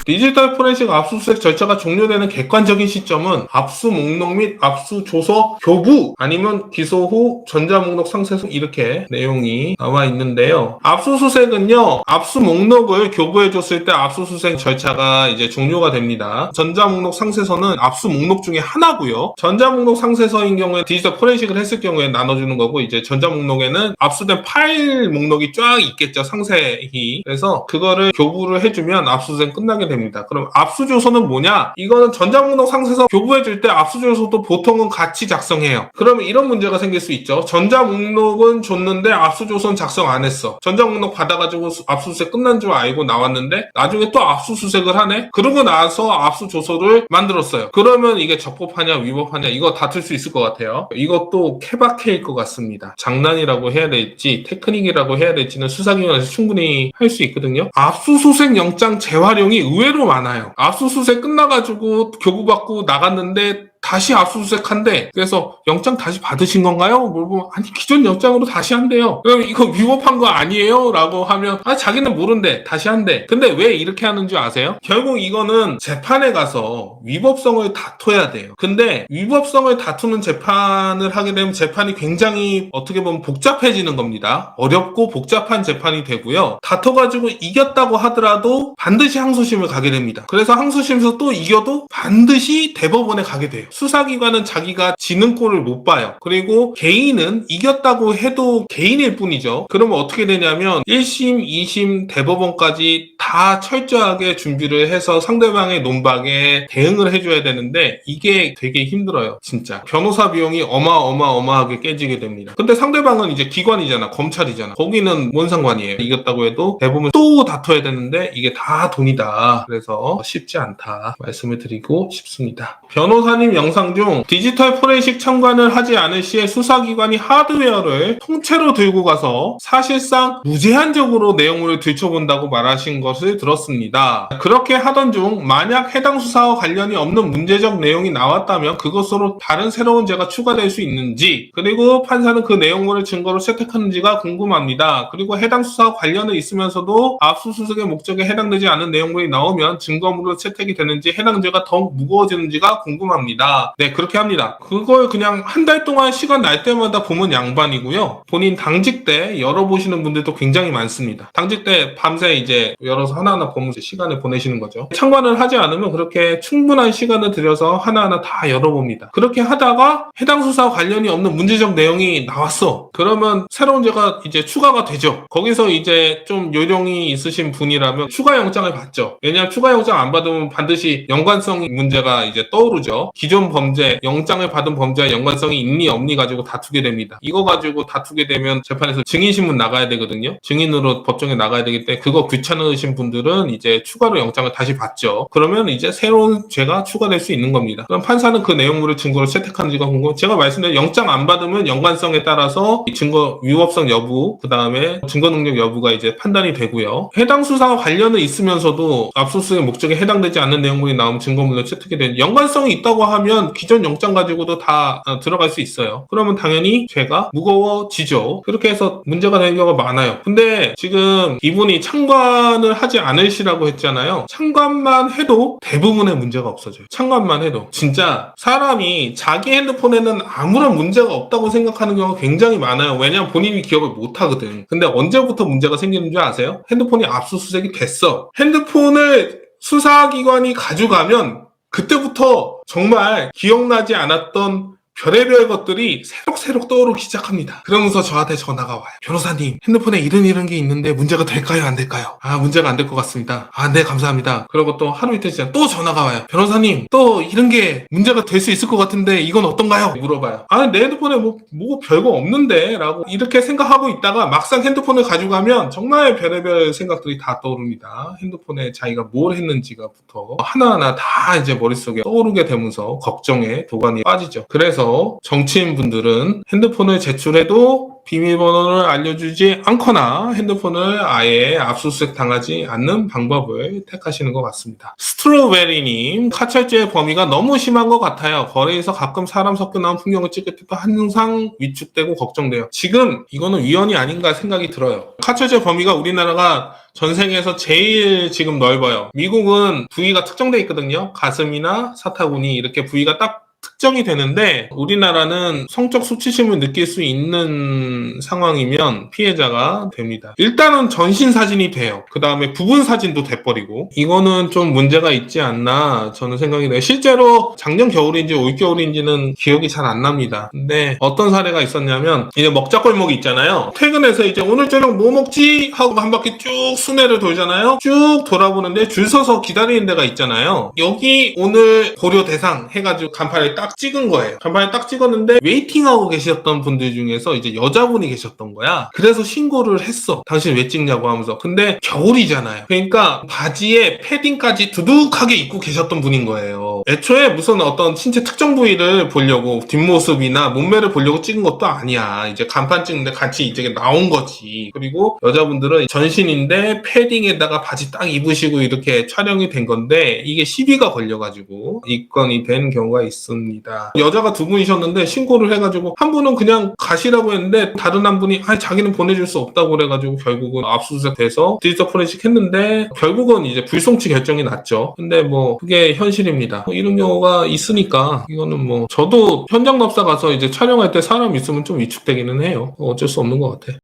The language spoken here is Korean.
디지털 포렌식 압수수색 절차가 종료되는 객관적인 시점은 압수 목록 및 압수 조서 교부 아니면 기소 후 전자목록 상세서 이렇게 내용이 나와 있는데요. 압수수색은요, 압수 목록을 교부해줬을 때 압수수색 절차가 이제 종료가 됩니다. 전자목록 상세서는 압수 목록 중에 하나고요. 전자목록 상세서인 경우에 디지털 포렌식을 했을 경우에 나눠주는 거고, 이제 전자목록에는 압수된 파일 목록이 쫙 있겠죠, 상세히. 그래서 그거를 교부를 해주면 압수수색 끝나게 됩니다. 그럼 압수조서는 뭐냐? 이거는 전자목록 상세서 교부해줄 때 압수조서도 보통은 같이 작성해요. 그러면 이런 문제가 생길 수 있죠. 전자목록은 줬는데 압수조서는 작성 안 했어. 전자목록 받아가지고 압수수색 끝난 줄 알고 나왔는데 나중에 또 압수수색을 하네? 그러고 나서 압수조서를 만들었어요. 그러면 이게 적법하냐 위법하냐 이거 다툴 수 있을 것 같아요. 이것도 케바케일 것 같습니다. 장난이라고 해야 될지 테크닉이라고 해야 될지는 수사기관에서 충분히 할 수 있거든요. 압수수색 영장 재활용이 의외로 많아요. 압수수색 끝나가지고 교부받고 나갔는데 다시 압수수색한대. 그래서 영장 다시 받으신 건가요? 물어보면 아니 기존 영장으로 다시 한대요. 그럼 이거 위법한 거 아니에요? 라고 하면 자기는 모른대. 다시 한대. 근데 왜 이렇게 하는 줄 아세요? 결국 이거는 재판에 가서 위법성을 다퉈야 돼요. 근데 위법성을 다투는 재판을 하게 되면 재판이 굉장히 어떻게 보면 복잡해지는 겁니다. 어렵고 복잡한 재판이 되고요. 다퉈가지고 이겼다고 하더라도 반드시 항소심을 가게 됩니다. 그래서 항소심에서 또 이겨도 반드시 대법원에 가게 돼요. 수사기관은 자기가 지는 꼴을 못 봐요. 그리고 개인은 이겼다고 해도 개인일 뿐이죠. 그러면 어떻게 되냐면 1심, 2심, 대법원까지 다 철저하게 준비를 해서 상대방의 논박에 대응을 해줘야 되는데 이게 되게 힘들어요. 진짜. 변호사 비용이 어마어마하게 깨지게 됩니다. 근데 상대방은 이제 기관이잖아. 검찰이잖아. 거기는 뭔 상관이에요. 이겼다고 해도 대법원 또 다퉈야 되는데 이게 다 돈이다. 그래서 쉽지 않다 말씀을 드리고 싶습니다. 변호사님 영상 중 디지털 포렌식 참관을 하지 않을 시에 수사기관이 하드웨어를 통째로 들고 가서 사실상 무제한적으로 내용물을 들춰본다고 말하신 것을 들었습니다. 그렇게 하던 중 만약 해당 수사와 관련이 없는 문제적 내용이 나왔다면 그것으로 다른 새로운 죄가 추가될 수 있는지, 그리고 판사는 그 내용물을 증거로 채택하는지가 궁금합니다. 그리고 해당 수사와 관련이 있으면서도 압수수색의 목적에 해당되지 않은 내용물이 나오면 증거물로 채택이 되는지 해당 죄가 더욱 무거워지는지가 궁금합니다. 네, 그렇게 합니다. 그걸 그냥 한 달 동안 시간 날 때마다 보면 양반이고요. 본인 당직 때 열어보시는 분들도 굉장히 많습니다. 당직 때 밤새 이제 열어서 하나하나 보면서 시간을 보내시는 거죠. 참관을 하지 않으면 그렇게 충분한 시간을 들여서 하나하나 다 열어봅니다. 그렇게 하다가 해당 수사와 관련이 없는 문제적 내용이 나왔어. 그러면 새로운 죄가 이제 추가가 되죠. 거기서 이제 좀 요령이 있으신 분이라면 추가 영장을 받죠. 왜냐하면 추가 영장 안 받으면 반드시 연관성 문제가 이제 떠오르죠. 기존 범죄, 영장을 받은 범죄와 연관성이 있니 없니 가지고 다투게 됩니다. 이거 가지고 다투게 되면 재판에서 증인신문 나가야 되거든요. 증인으로 법정에 나가야 되기 때문에 그거 귀찮으신 분들은 이제 추가로 영장을 다시 받죠. 그러면 이제 새로운 죄가 추가될 수 있는 겁니다. 그럼 판사는 그 내용물을 증거로 채택하는지가 궁금해요. 제가 말씀드린 영장 안 받으면 연관성에 따라서 증거 위법성 여부, 그 다음에 증거 능력 여부가 이제 판단이 되고요. 해당 수사와 관련은 있으면서도 압수수색 목적에 해당되지 않는 내용물이 나오면 증거물로 채택이 되는 연관성이 있다고 하면 기존 영장 가지고도 다 들어갈 수 있어요. 그러면 당연히 죄가 무거워지죠. 그렇게 해서 문제가 되는 경우가 많아요. 근데 지금 이분이 참관을 하지 않으시라고 했잖아요. 참관만 해도 대부분의 문제가 없어져요. 참관만 해도. 진짜 사람이 자기 핸드폰에는 아무런 문제가 없다고 생각하는 경우가 굉장히 많아요. 왜냐면 본인이 기억을 못 하거든. 근데 언제부터 문제가 생기는 줄 아세요? 핸드폰이 압수수색이 됐어. 핸드폰을 수사기관이 가져가면 그때부터 정말 기억나지 않았던 별의별 것들이 새록새록 떠오르기 시작합니다. 그러면서 저한테 전화가 와요. 변호사님, 핸드폰에 이런 게 있는데 문제가 될까요? 안 될까요? 문제가 안 될 것 같습니다. 네, 감사합니다. 그리고 또 하루 이틀 지나 또 전화가 와요. 변호사님, 또 이런 게 문제가 될 수 있을 것 같은데 이건 어떤가요? 물어봐요. 내 핸드폰에 뭐 별거 없는데? 라고 이렇게 생각하고 있다가 막상 핸드폰을 가져가면 정말 별의별 생각들이 다 떠오릅니다. 핸드폰에 자기가 뭘 했는지가부터 하나하나 다 이제 머릿속에 떠오르게 되면서 걱정에 도가니에 빠지죠. 그래서 그래서 정치인분들은 핸드폰을 제출해도 비밀번호를 알려주지 않거나 핸드폰을 아예 압수수색 당하지 않는 방법을 택하시는 것 같습니다. 스트로베리님, 카철죄의 범위가 너무 심한 것 같아요. 거리에서 가끔 사람 섞여 나온 풍경을 찍을 때도 항상 위축되고 걱정돼요. 지금 이거는 위헌이 아닌가 생각이 들어요. 카철죄 범위가 우리나라가 전 세계에서 제일 지금 넓어요. 미국은 부위가 특정돼 있거든요. 가슴이나 사타구니 이렇게 부위가 딱 특정이 되는데 우리나라는 성적 수치심을 느낄 수 있는 상황이면 피해자가 됩니다. 일단은 전신 사진이 돼요. 그 다음에 부분 사진도 돼버리고 이거는 좀 문제가 있지 않나 저는 생각이 돼요. 실제로 작년 겨울인지 올 겨울인지는 기억이 잘 안 납니다. 근데 어떤 사례가 있었냐면 이제 먹자골목이 있잖아요. 퇴근해서 이제 오늘 저녁 뭐 먹지? 하고 한 바퀴 쭉 순회를 돌잖아요. 쭉 돌아보는데 줄 서서 기다리는 데가 있잖아요. 여기 오늘 고려 대상 해가지고 간판에 딱 찍은 거예요. 간판에 딱 찍었는데 웨이팅하고 계셨던 분들 중에서 이제 여자분이 계셨던 거야. 그래서 신고를 했어. 당신 왜 찍냐고 하면서. 근데 겨울이잖아요. 그러니까 바지에 패딩까지 두둑하게 입고 계셨던 분인 거예요. 애초에 무슨 어떤 신체 특정 부위를 보려고 뒷모습이나 몸매를 보려고 찍은 것도 아니야. 이제 간판 찍는데 같이 이제 나온 거지. 그리고 여자분들은 전신인데 패딩에다가 바지 딱 입으시고 이렇게 촬영이 된 건데 이게 시비가 걸려가지고 입건이 된 경우가 있습니다. 여자가 두 분이셨는데 신고를 해가지고 한 분은 그냥 가시라고 했는데 다른 한 분이 자기는 보내줄 수 없다고 그래가지고 결국은 압수수색 돼서 디지털 포렌식 했는데 결국은 이제 불송치 결정이 났죠. 근데 뭐 그게 현실입니다. 이런 경우가 있으니까 이거는 뭐 저도 현장 납사 가서 이제 촬영할 때 사람 있으면 좀 위축되기는 해요. 어쩔 수 없는 것 같아.